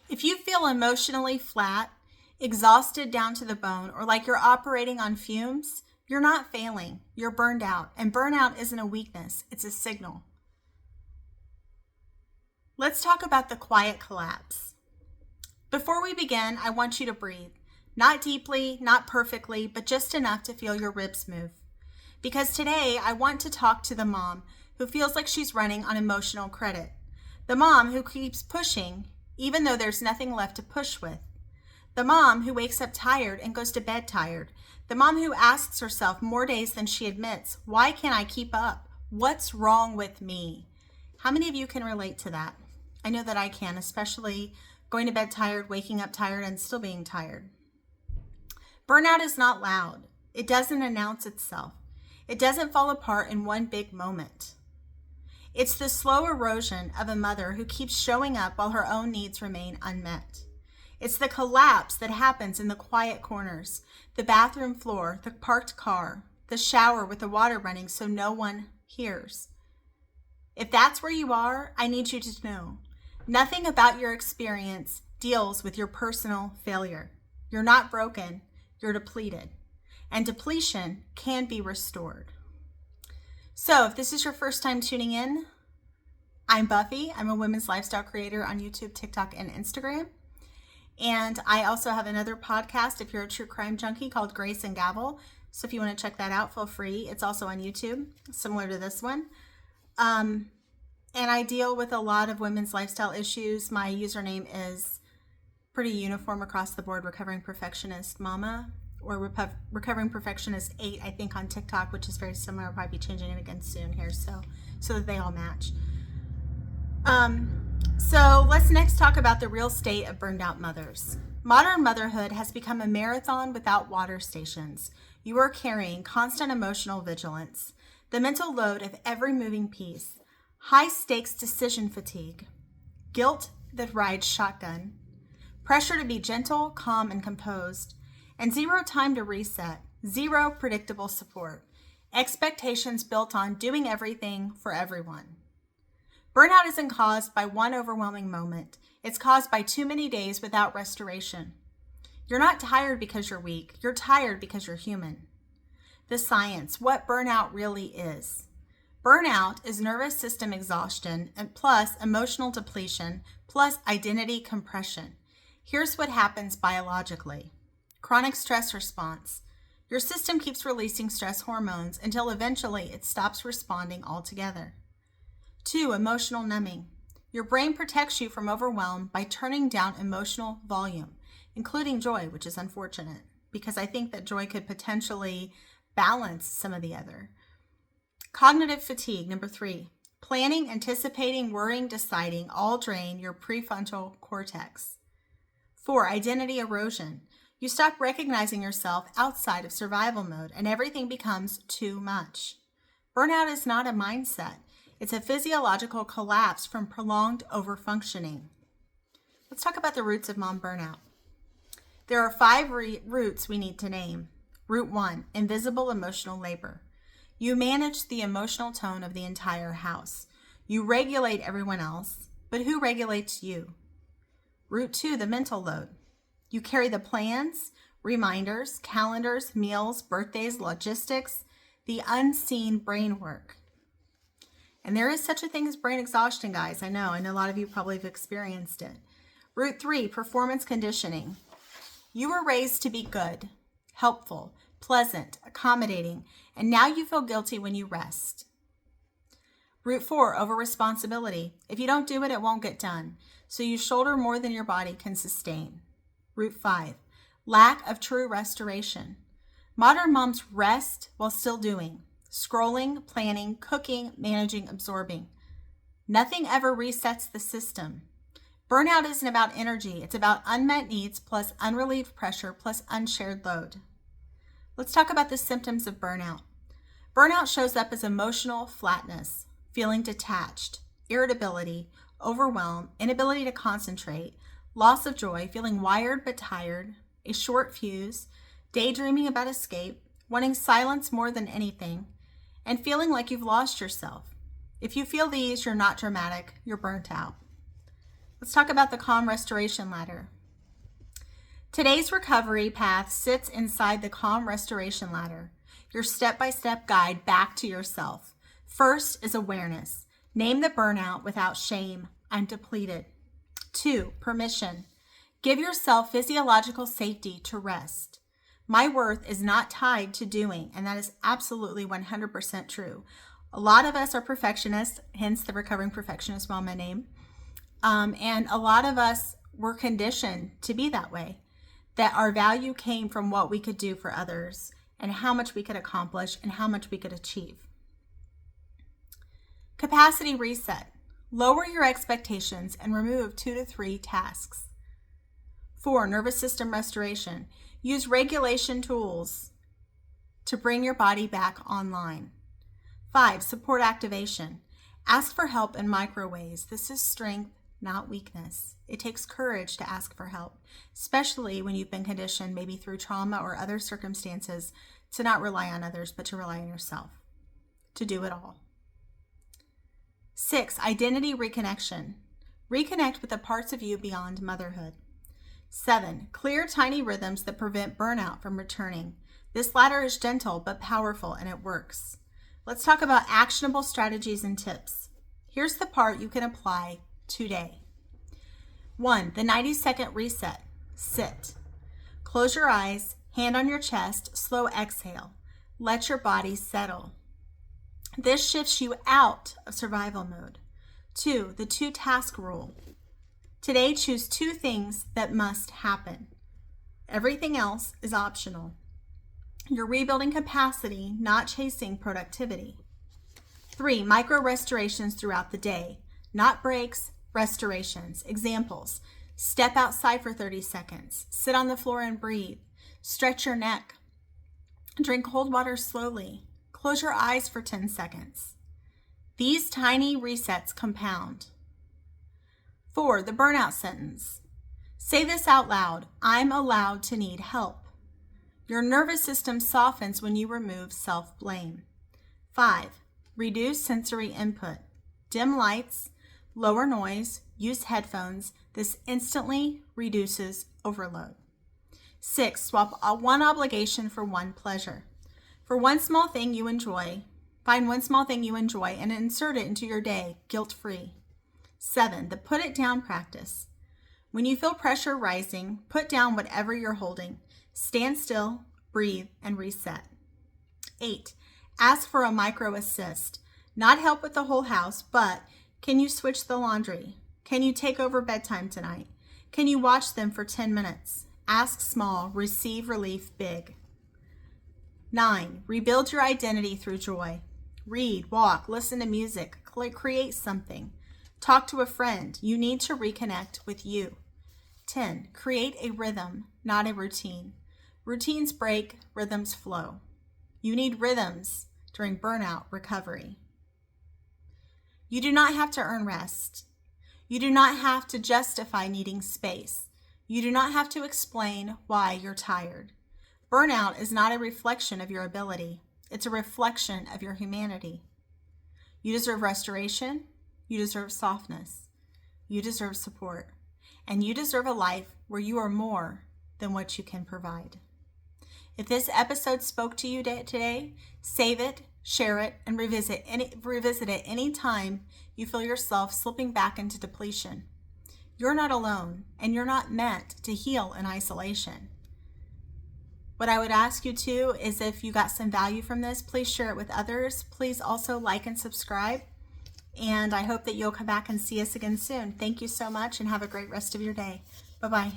If you feel emotionally flat, exhausted down to the bone, or like you're operating on fumes, you're not failing. You're burned out. And burnout isn't a weakness, it's a signal. Let's talk about the quiet collapse. Before we begin, I want you to breathe. Not deeply, not perfectly, but just enough to feel your ribs move. Because today, I want to talk to the mom who feels like she's running on emotional credit. The mom who keeps pushing, even though there's nothing left to push with. The mom who wakes up tired and goes to bed tired. The mom who asks herself more days than she admits, why can't I keep up? What's wrong with me? How many of you can relate to that? I know that I can, especially going to bed tired, waking up tired, and still being tired. Burnout is not loud. It doesn't announce itself. It doesn't fall apart in one big moment. It's the slow erosion of a mother who keeps showing up while her own needs remain unmet. It's the collapse that happens in the quiet corners, the bathroom floor, the parked car, the shower with the water running so no one hears. If that's where you are, I need you to know, nothing about your experience deals with your personal failure. You're not broken, you're depleted. And depletion can be restored. So if this is your first time tuning in, I'm Buffy. I'm a women's lifestyle creator on YouTube, TikTok, and Instagram. And I also have another podcast if you're a true crime junkie called Grace and Gavel. So if you want to check that out, feel free. It's also on YouTube, similar to this one. And I deal with a lot of women's lifestyle issues. My username is pretty uniform across the board, Recovering Perfectionist Mama, or Recovering Perfectionist 8, I think, on TikTok, which is very similar. I'll probably be changing it again soon here, so that they all match. So let's next talk about the real state of burned out mothers. Modern motherhood has become a marathon without water stations. You are carrying constant emotional vigilance, the mental load of every moving piece, high stakes decision fatigue, guilt that rides shotgun, pressure to be gentle, calm, and composed, and zero time to reset, zero predictable support, expectations built on doing everything for everyone. Burnout isn't caused by one overwhelming moment. It's caused by too many days without restoration. You're not tired because you're weak. You're tired because you're human. The science, what burnout really is. Burnout is nervous system exhaustion and plus emotional depletion plus identity compression. Here's what happens biologically. Chronic stress response. Your system keeps releasing stress hormones until eventually it stops responding altogether. 2, emotional numbing. Your brain protects you from overwhelm by turning down emotional volume, including joy, which is unfortunate because I think that joy could potentially balance some of the other. Cognitive fatigue, number 3. Planning, anticipating, worrying, deciding all drain your prefrontal cortex. 4, identity erosion. You stop recognizing yourself outside of survival mode and everything becomes too much. Burnout is not a mindset. It's a physiological collapse from prolonged overfunctioning. Let's talk about the roots of mom burnout. There are 5 roots we need to name. Root 1, invisible emotional labor. You manage the emotional tone of the entire house. You regulate everyone else, but who regulates you? Root 2, the mental load. You carry the plans, reminders, calendars, meals, birthdays, logistics, the unseen brain work. And there is such a thing as brain exhaustion, guys. I know, and a lot of you probably have experienced it. Root 3, performance conditioning. You were raised to be good, helpful, pleasant, accommodating, and now you feel guilty when you rest. Root 4, over-responsibility. If you don't do it, it won't get done. So you shoulder more than your body can sustain. Root 5, lack of true restoration. Modern moms rest while still doing. Scrolling, planning, cooking, managing, absorbing. Nothing ever resets the system. Burnout isn't about energy. It's about unmet needs plus unrelieved pressure plus unshared load. Let's talk about the symptoms of burnout. Burnout shows up as emotional flatness, feeling detached, irritability, overwhelm, inability to concentrate, loss of joy, feeling wired but tired, a short fuse, daydreaming about escape, wanting silence more than anything, and feeling like you've lost yourself. If you feel these, you're not dramatic, you're burnt out. Let's talk about the Calm Restoration Ladder. Today's recovery path sits inside the Calm Restoration Ladder, your step-by-step guide back to yourself. First is awareness. Name the burnout without shame. I'm depleted. 2, permission. Give yourself physiological safety to rest. My worth is not tied to doing, and that is absolutely 100% true. A lot of us are perfectionists, hence the Recovering Perfectionist Mama name. And a lot of us were conditioned to be that way, that our value came from what we could do for others and how much we could accomplish and how much we could achieve. Capacity reset. Lower your expectations and remove 2 to 3 tasks. 4, nervous system restoration. Use regulation tools to bring your body back online. 5, support activation. Ask for help in micro ways. This is strength, not weakness. It takes courage to ask for help, especially when you've been conditioned, maybe through trauma or other circumstances, to not rely on others, but to rely on yourself, to do it all. 6, identity reconnection. Reconnect with the parts of you beyond motherhood. 7, clear tiny rhythms that prevent burnout from returning. This ladder is gentle but powerful, and it works. Let's talk about actionable strategies and tips. Here's the part you can apply today. 1, the 90-second reset. Sit. Close your eyes, hand on your chest, slow exhale. Let your body settle. This shifts you out of survival mode. 2, the 2-task rule. Today, choose 2 things that must happen. Everything else is optional. You're rebuilding capacity, not chasing productivity. 3, micro restorations throughout the day, not breaks, restorations. Examples: step outside for 30 seconds, sit on the floor and breathe, stretch your neck, drink cold water slowly, close your eyes for 10 seconds. These tiny resets compound. 4, the burnout sentence. Say this out loud: I'm allowed to need help. Your nervous system softens when you remove self-blame. 5, reduce sensory input. Dim lights, lower noise, use headphones. This instantly reduces overload. 6, swap one obligation for one pleasure. For one small thing you enjoy, find one small thing you enjoy and insert it into your day, guilt-free. 7, the put it down practice. When you feel pressure rising, put down whatever you're holding. Stand still, breathe, and reset. 8, ask for a micro assist. Not help with the whole house, but can you switch the laundry? Can you take over bedtime tonight? Can you watch them for 10 minutes? Ask small, receive relief big. 9, rebuild your identity through joy. Read, walk, listen to music, create something. Talk to a friend. You need to reconnect with you. 10, create a rhythm, not a routine. Routines break, rhythms flow. You need rhythms during burnout recovery. You do not have to earn rest. You do not have to justify needing space. You do not have to explain why you're tired. Burnout is not a reflection of your ability. It's a reflection of your humanity. You deserve restoration. You deserve softness. You deserve support. And you deserve a life where you are more than what you can provide. If this episode spoke to you today, save it, share it, and revisit it any time you feel yourself slipping back into depletion. You're not alone, and you're not meant to heal in isolation. What I would ask you too is, if you got some value from this, please share it with others. Please also like and subscribe. And I hope that you'll come back and see us again soon. Thank you so much, and have a great rest of your day. Bye-bye.